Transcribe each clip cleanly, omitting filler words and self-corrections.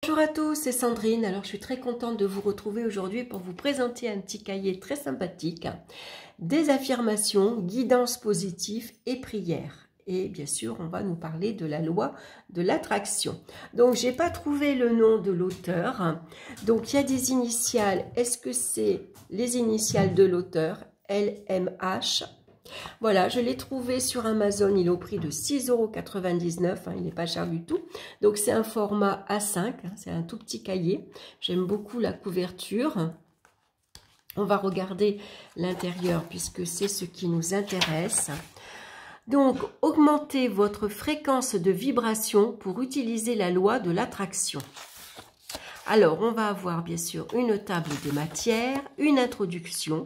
Bonjour à tous, c'est Sandrine. Alors je suis très contente de vous retrouver aujourd'hui pour vous présenter un petit cahier très sympathique, des affirmations, guidances positives et prières. Et bien sûr, on va nous parler de la loi de l'attraction. Donc, j'ai pas trouvé le nom de l'auteur. Donc, il y a des initiales. Est-ce que c'est les initiales de l'auteur? LMH. Voilà, je l'ai trouvé sur Amazon, il est au prix de 6,99 €, il n'est pas cher du tout. Donc c'est un format A5, c'est un tout petit cahier. J'aime beaucoup la couverture. On va regarder l'intérieur puisque c'est ce qui nous intéresse. Donc, augmentez votre fréquence de vibration pour utiliser la loi de l'attraction. Alors, on va avoir bien sûr une table des matières, une introduction.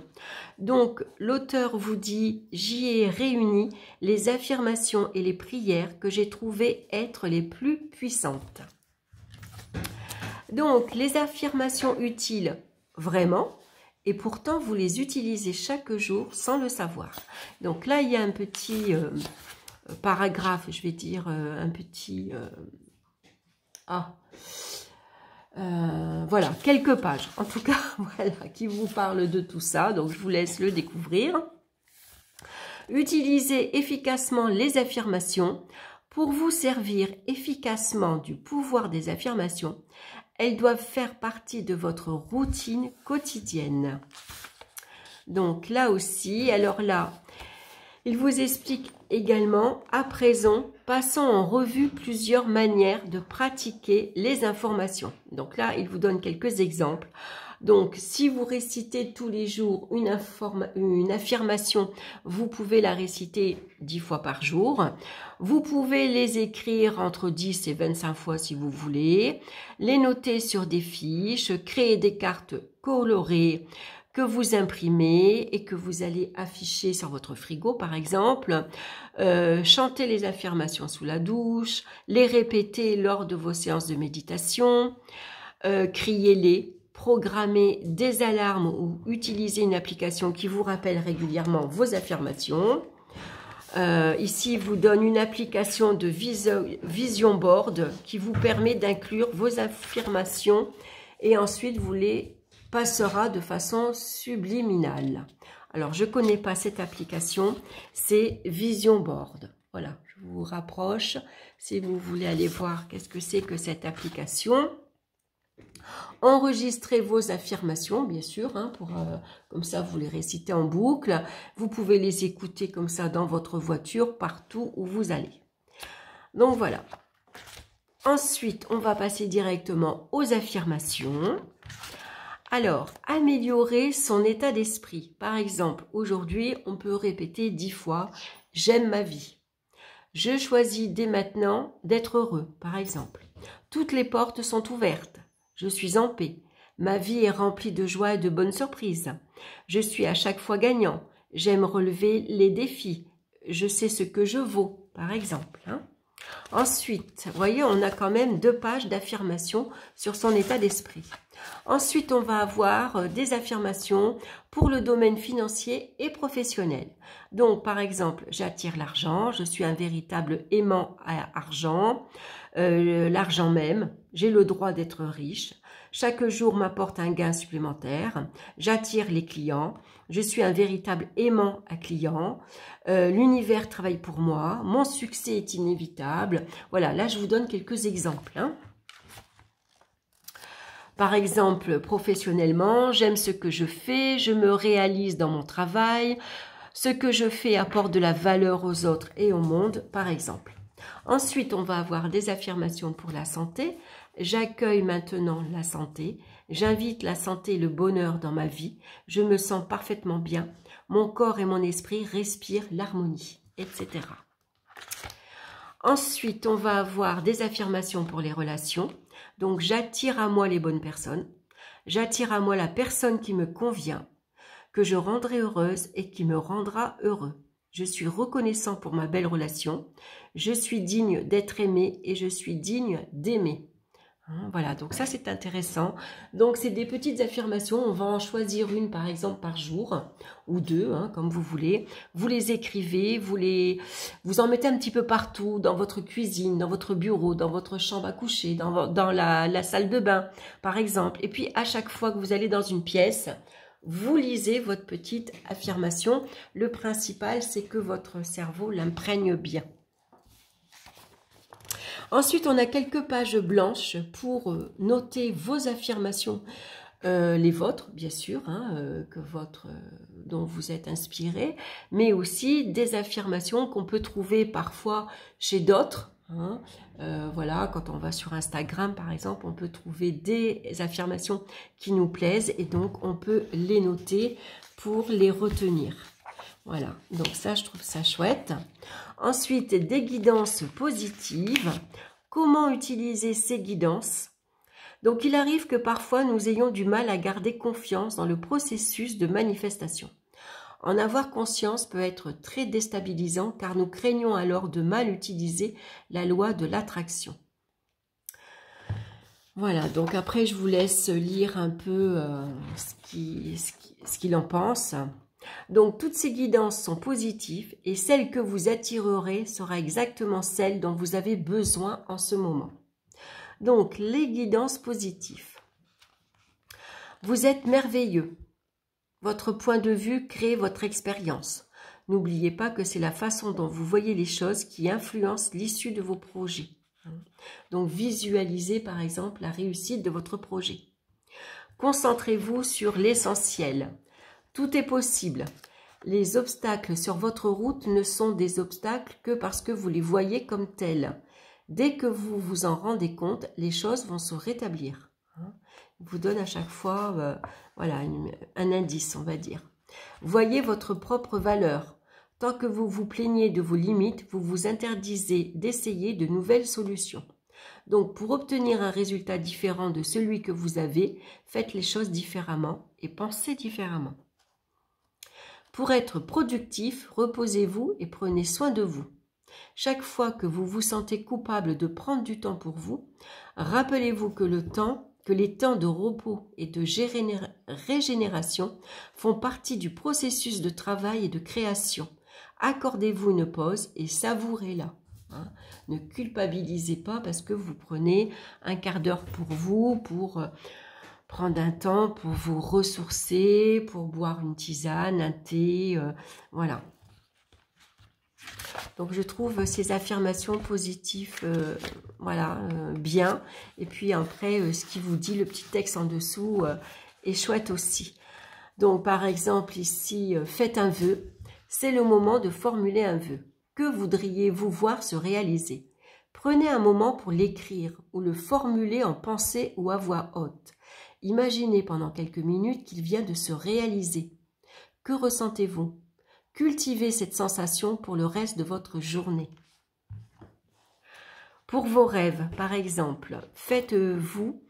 Donc, l'auteur vous dit « J'y ai réuni les affirmations et les prières que j'ai trouvées être les plus puissantes. » Donc, les affirmations utiles, vraiment, et pourtant, vous les utilisez chaque jour sans le savoir. Donc là, il y a un petit paragraphe, je vais dire un petit... voilà, quelques pages, en tout cas, voilà, qui vous parlent de tout ça. Donc, je vous laisse le découvrir. Utilisez efficacement les affirmations. Pour vous servir efficacement du pouvoir des affirmations, elles doivent faire partie de votre routine quotidienne. Donc, là aussi, alors là, il vous explique également, à présent, passons en revue plusieurs manières de pratiquer les informations. Donc là, il vous donne quelques exemples. Donc, si vous récitez tous les jours une affirmation, vous pouvez la réciter 10 fois par jour. Vous pouvez les écrire entre 10 et 25 fois si vous voulez. Les noter sur des fiches, créer des cartes colorées que vous imprimez et que vous allez afficher sur votre frigo, par exemple. Chanter les affirmations sous la douche, les répéter lors de vos séances de méditation, criez-les, programmer des alarmes ou utiliser une application qui vous rappelle régulièrement vos affirmations. Ici, il vous donne une application de Vision Board qui vous permet d'inclure vos affirmations et ensuite vous les passera de façon subliminale. Alors, je ne connais pas cette application, c'est Vision Board. Voilà, je vous rapproche si vous voulez aller voir qu'est-ce que c'est que cette application. Enregistrez vos affirmations, bien sûr, hein, comme ça vous les récitez en boucle. Vous pouvez les écouter comme ça dans votre voiture, partout où vous allez. Donc voilà. Ensuite, on va passer directement aux affirmations. Alors, améliorer son état d'esprit. Par exemple, aujourd'hui, on peut répéter 10 fois « J'aime ma vie ». Je choisis dès maintenant d'être heureux, par exemple. Toutes les portes sont ouvertes. Je suis en paix. Ma vie est remplie de joie et de bonnes surprises. Je suis à chaque fois gagnant. J'aime relever les défis. Je sais ce que je vaux, par exemple. Hein. Ensuite, vous voyez, on a quand même 2 pages d'affirmations sur son état d'esprit. Ensuite, on va avoir des affirmations pour le domaine financier et professionnel. Donc, par exemple, j'attire l'argent, je suis un véritable aimant à argent, l'argent même, j'ai le droit d'être riche, chaque jour m'apporte un gain supplémentaire, j'attire les clients, je suis un véritable aimant à clients, l'univers travaille pour moi, mon succès est inévitable. Voilà, là je vous donne quelques exemples. Hein. Par exemple, professionnellement, j'aime ce que je fais, je me réalise dans mon travail, ce que je fais apporte de la valeur aux autres et au monde, par exemple. Ensuite, on va avoir des affirmations pour la santé. J'accueille maintenant la santé. J'invite la santé et le bonheur dans ma vie. Je me sens parfaitement bien. Mon corps et mon esprit respirent l'harmonie, etc. Ensuite, on va avoir des affirmations pour les relations. Donc, j'attire à moi les bonnes personnes. J'attire à moi la personne qui me convient, que je rendrai heureuse et qui me rendra heureux. Je suis reconnaissant pour ma belle relation. Je suis digne d'être aimé et je suis digne d'aimer. Voilà, donc ça c'est intéressant. Donc c'est des petites affirmations, on va en choisir une par exemple par jour, ou deux, comme vous voulez. Vous les écrivez, vous en mettez un petit peu partout, dans votre cuisine, dans votre bureau, dans votre chambre à coucher, dans la salle de bain par exemple. Et puis à chaque fois que vous allez dans une pièce, vous lisez votre petite affirmation. Le principal c'est que votre cerveau l'imprègne bien. Ensuite, on a quelques pages blanches pour noter vos affirmations, les vôtres, bien sûr, dont vous êtes inspiré, mais aussi des affirmations qu'on peut trouver parfois chez d'autres. Voilà, quand on va sur Instagram, par exemple, on peut trouver des affirmations qui nous plaisent et donc on peut les noter pour les retenir. Voilà, donc ça, je trouve ça chouette. Ensuite, des guidances positives. Comment utiliser ces guidances? Donc, il arrive que parfois, nous ayons du mal à garder confiance dans le processus de manifestation. En avoir conscience peut être très déstabilisant car nous craignons alors de mal utiliser la loi de l'attraction. Voilà, donc après, je vous laisse lire un peu ce qu'il en pense. Donc, toutes ces guidances sont positives et celle que vous attirerez sera exactement celle dont vous avez besoin en ce moment. Donc, les guidances positives. Vous êtes merveilleux. Votre point de vue crée votre expérience. N'oubliez pas que c'est la façon dont vous voyez les choses qui influence l'issue de vos projets. Donc, visualisez par exemple la réussite de votre projet. Concentrez-vous sur l'essentiel. Tout est possible. Les obstacles sur votre route ne sont des obstacles que parce que vous les voyez comme tels. Dès que vous vous en rendez compte, les choses vont se rétablir. Il vous donne à chaque fois voilà, un indice, on va dire. Voyez votre propre valeur. Tant que vous vous plaignez de vos limites, vous vous interdisez d'essayer de nouvelles solutions. Donc, pour obtenir un résultat différent de celui que vous avez, faites les choses différemment et pensez différemment. Pour être productif, reposez-vous et prenez soin de vous. Chaque fois que vous vous sentez coupable de prendre du temps pour vous, rappelez-vous que les temps de repos et de régénération font partie du processus de travail et de création. Accordez-vous une pause et savourez-la. Ne culpabilisez pas parce que vous prenez un quart d'heure pour vous, pour prendre un temps pour vous ressourcer, pour boire une tisane, un thé, voilà. Donc, je trouve ces affirmations positives, bien. Et puis après, ce qui vous dit, le petit texte en dessous, est chouette aussi. Donc, par exemple, ici, faites un vœu. C'est le moment de formuler un vœu. Que voudriez-vous voir se réaliser? Prenez un moment pour l'écrire ou le formuler en pensée ou à voix haute. Imaginez pendant quelques minutes qu'il vient de se réaliser. Que ressentez-vous? Cultivez cette sensation pour le reste de votre journée. Pour vos rêves, par exemple, faites-vous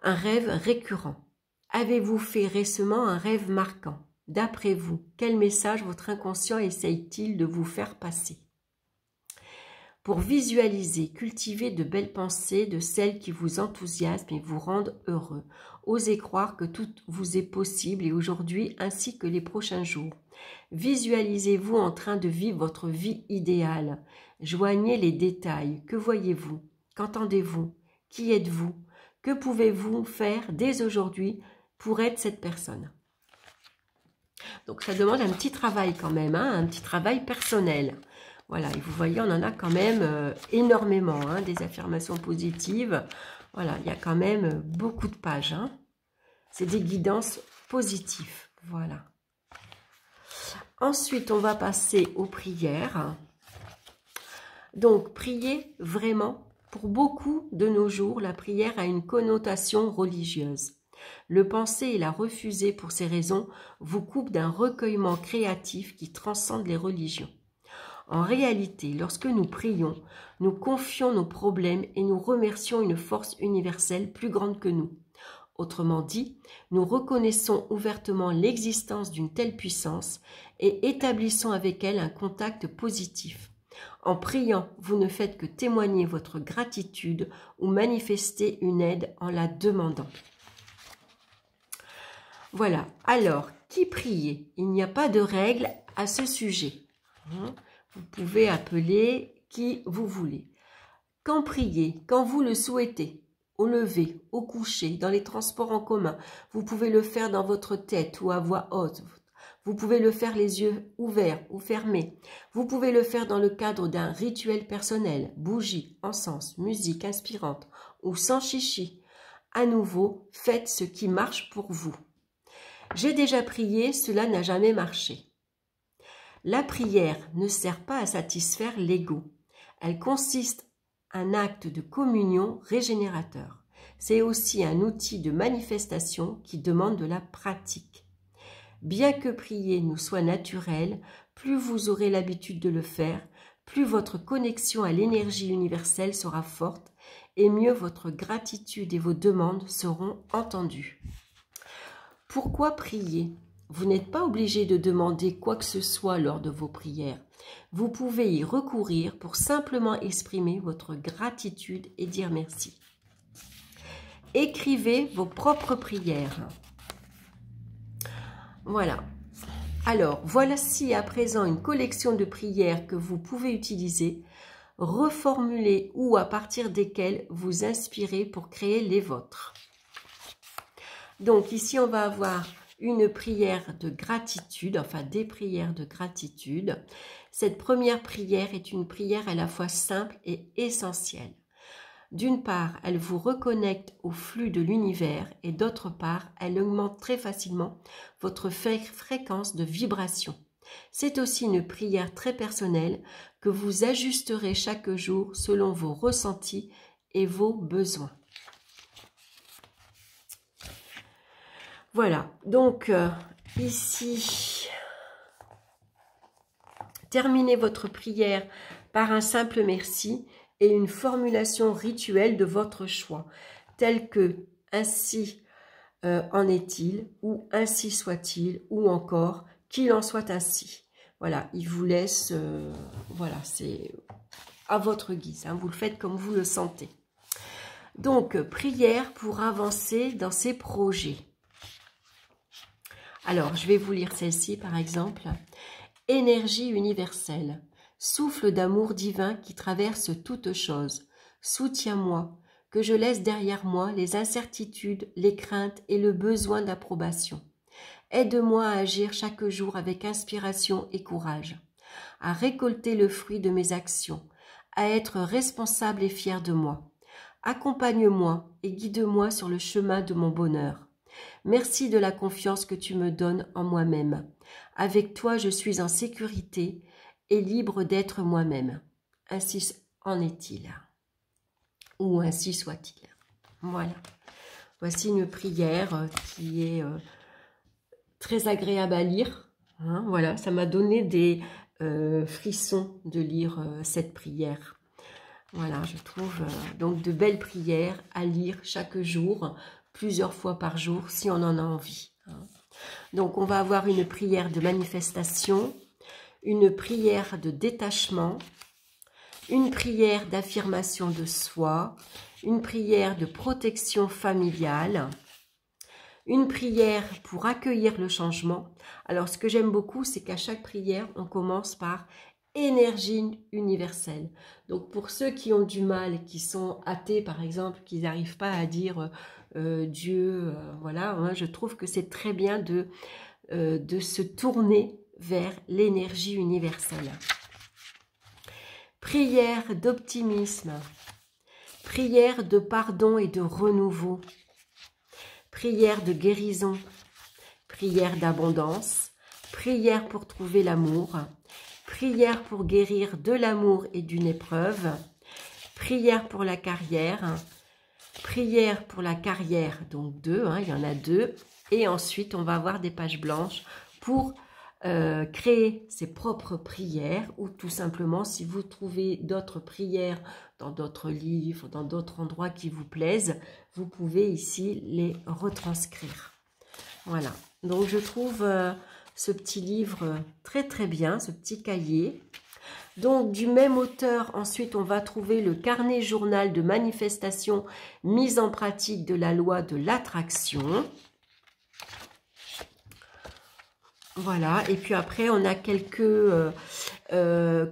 un rêve récurrent. Avez-vous fait récemment un rêve marquant? D'après vous, quel message votre inconscient essaye-t-il de vous faire passer? Pour visualiser, cultivez de belles pensées, de celles qui vous enthousiasment et vous rendent heureux. Osez croire que tout vous est possible et aujourd'hui ainsi que les prochains jours. Visualisez-vous en train de vivre votre vie idéale. Joignez les détails. Que voyez-vous? Qu'entendez-vous? Qui êtes-vous? Que pouvez-vous faire dès aujourd'hui pour être cette personne? Donc ça demande un petit travail quand même, un petit travail personnel. Voilà, et vous voyez, on en a quand même énormément, des affirmations positives. Voilà, il y a quand même beaucoup de pages. C'est des guidances positives. Voilà. Ensuite, on va passer aux prières. Donc, prier vraiment. Pour beaucoup de nos jours, la prière a une connotation religieuse. Le penser et la refuser pour ces raisons vous coupe d'un recueillement créatif qui transcende les religions. En réalité, lorsque nous prions, nous confions nos problèmes et nous remercions une force universelle plus grande que nous. Autrement dit, nous reconnaissons ouvertement l'existence d'une telle puissance et établissons avec elle un contact positif. En priant, vous ne faites que témoigner votre gratitude ou manifester une aide en la demandant. Voilà. Alors, qui prier? Il n'y a pas de règle à ce sujet. Vous pouvez appeler qui vous voulez. Quand prier? Quand vous le souhaitez. Au lever, au coucher, dans les transports en commun. Vous pouvez le faire dans votre tête ou à voix haute. Vous pouvez le faire les yeux ouverts ou fermés. Vous pouvez le faire dans le cadre d'un rituel personnel, bougie, encens, musique inspirante ou sans chichi. À nouveau, faites ce qui marche pour vous. J'ai déjà prié, cela n'a jamais marché. La prière ne sert pas à satisfaire l'ego. Elle consiste en un acte de communion régénérateur. C'est aussi un outil de manifestation qui demande de la pratique. Bien que prier nous soit naturel, plus vous aurez l'habitude de le faire, plus votre connexion à l'énergie universelle sera forte et mieux votre gratitude et vos demandes seront entendues. Pourquoi prier? Vous n'êtes pas obligé de demander quoi que ce soit lors de vos prières. Vous pouvez y recourir pour simplement exprimer votre gratitude et dire merci. Écrivez vos propres prières. Voilà. Alors, voici à présent une collection de prières que vous pouvez utiliser, reformuler ou à partir desquelles vous inspirez pour créer les vôtres. Donc ici, on va avoir une prière de gratitude, enfin des prières de gratitude. Cette première prière est une prière à la fois simple et essentielle. D'une part, elle vous reconnecte au flux de l'univers et d'autre part, elle augmente très facilement votre fréquence de vibration. C'est aussi une prière très personnelle que vous ajusterez chaque jour selon vos ressentis et vos besoins. Voilà, donc ici, terminez votre prière par un simple merci et une formulation rituelle de votre choix, telle que « ainsi en est-il » ou « ainsi soit-il » ou encore « qu'il en soit ainsi ». Voilà, il vous laisse, voilà, c'est à votre guise, hein, vous le faites comme vous le sentez. Donc, prière pour avancer dans ses projets. Alors, je vais vous lire celle-ci, par exemple. Énergie universelle, souffle d'amour divin qui traverse toute chose. Soutiens-moi, que je laisse derrière moi les incertitudes, les craintes et le besoin d'approbation. Aide-moi à agir chaque jour avec inspiration et courage, à récolter le fruit de mes actions, à être responsable et fier de moi. Accompagne-moi et guide-moi sur le chemin de mon bonheur. Merci de la confiance que tu me donnes en moi-même. Avec toi, je suis en sécurité et libre d'être moi-même. Ainsi en est-il. Ou ainsi soit-il. Voilà. Voici une prière qui est très agréable à lire. Hein, voilà, ça m'a donné des frissons de lire cette prière. Voilà, je trouve donc de belles prières à lire chaque jour, plusieurs fois par jour, si on en a envie. Donc, on va avoir une prière de manifestation, une prière de détachement, une prière d'affirmation de soi, une prière de protection familiale, une prière pour accueillir le changement. Alors, ce que j'aime beaucoup, c'est qu'à chaque prière, on commence par énergie universelle. Donc pour ceux qui ont du mal, qui sont athées par exemple, qui n'arrivent pas à dire Dieu, voilà, hein, je trouve que c'est très bien de se tourner vers l'énergie universelle. Prière d'optimisme, prière de pardon et de renouveau, prière de guérison, prière d'abondance, prière pour trouver l'amour, prière pour guérir de l'amour et d'une épreuve, prière pour la carrière, donc 2, hein, il y en a 2, et ensuite on va avoir des pages blanches pour créer ses propres prières, ou tout simplement si vous trouvez d'autres prières dans d'autres livres, dans d'autres endroits qui vous plaisent, vous pouvez ici les retranscrire. Voilà, donc je trouve ce petit livre très très bien, ce petit cahier. Donc, du même auteur, ensuite, on va trouver le carnet journal de manifestation mise en pratique de la loi de l'attraction. Voilà, et puis après, on a quelques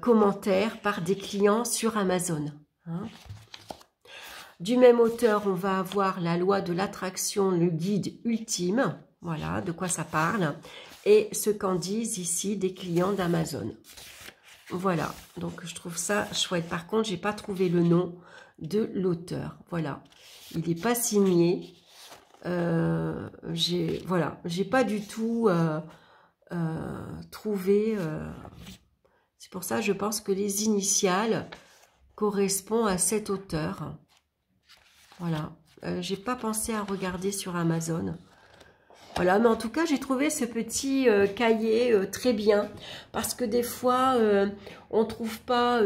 commentaires par des clients sur Amazon. Hein. Du même auteur, on va avoir la loi de l'attraction, le guide ultime. Voilà, de quoi ça parle. Et ce qu'en disent ici des clients d'Amazon. Voilà, donc je trouve ça chouette. Par contre, j'ai pas trouvé le nom de l'auteur. Voilà, il n'est pas signé. Voilà, j'ai pas du tout trouvé. C'est pour ça, je pense que les initiales correspondent à cet auteur. Voilà, j'ai pas pensé à regarder sur Amazon. Voilà, mais en tout cas, j'ai trouvé ce petit cahier très bien. Parce que des fois, on ne trouve pas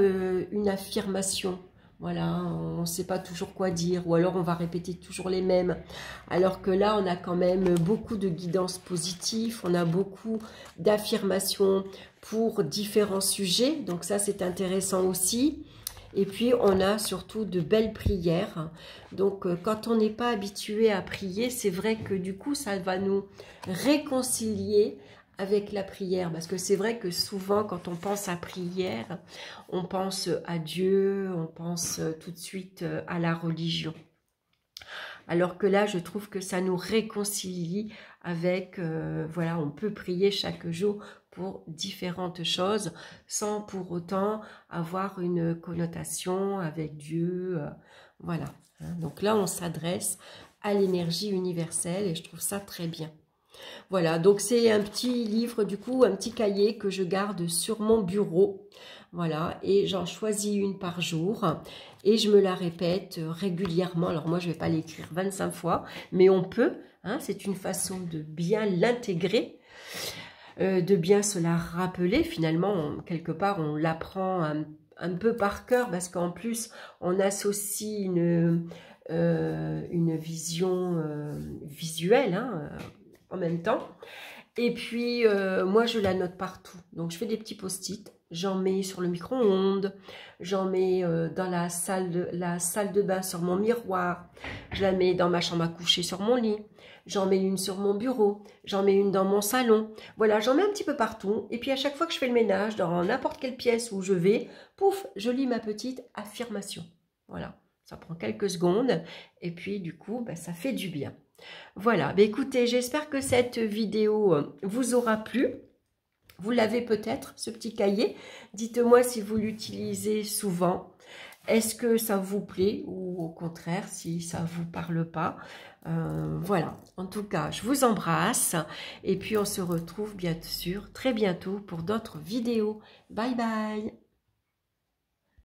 une affirmation. Voilà, on ne sait pas toujours quoi dire. Ou alors, on va répéter toujours les mêmes. Alors que là, on a quand même beaucoup de guidance positive. On a beaucoup d'affirmations pour différents sujets. Donc ça, c'est intéressant aussi. Et puis, on a surtout de belles prières. Donc, quand on n'est pas habitué à prier, c'est vrai que du coup, ça va nous réconcilier avec la prière. Parce que c'est vrai que souvent, quand on pense à prière, on pense à Dieu, on pense tout de suite à la religion. Alors que là, je trouve que ça nous réconcilie avec, voilà, on peut prier chaque jour pour différentes choses, sans pour autant avoir une connotation avec Dieu, voilà. Hein. Donc là, on s'adresse à l'énergie universelle et je trouve ça très bien. Voilà, donc c'est un petit livre, du coup, un petit cahier que je garde sur mon bureau. Voilà, et j'en choisis une par jour et je me la répète régulièrement. Alors moi, je ne vais pas l'écrire 25 fois, mais on peut, hein, c'est une façon de bien l'intégrer, de bien se la rappeler. Finalement, quelque part, on l'apprend un peu par cœur parce qu'en plus, on associe une vision visuelle, hein, en même temps. Et puis, moi, je la note partout. Donc, je fais des petits post-it. J'en mets sur le micro-ondes. J'en mets dans la salle de bain sur mon miroir. Je la mets dans ma chambre à coucher sur mon lit. J'en mets une sur mon bureau. J'en mets une dans mon salon. Voilà, j'en mets un petit peu partout. Et puis, à chaque fois que je fais le ménage, dans n'importe quelle pièce où je vais, pouf, je lis ma petite affirmation. Voilà, ça prend quelques secondes. Et puis, du coup, ben, ça fait du bien. Voilà, bah écoutez, j'espère que cette vidéo vous aura plu. Vous l'avez peut-être, ce petit cahier. Dites-moi si vous l'utilisez souvent. Est-ce que ça vous plaît ou au contraire, si ça ne vous parle pas. Voilà, en tout cas, je vous embrasse. Et puis, on se retrouve bien sûr très bientôt pour d'autres vidéos. Bye bye.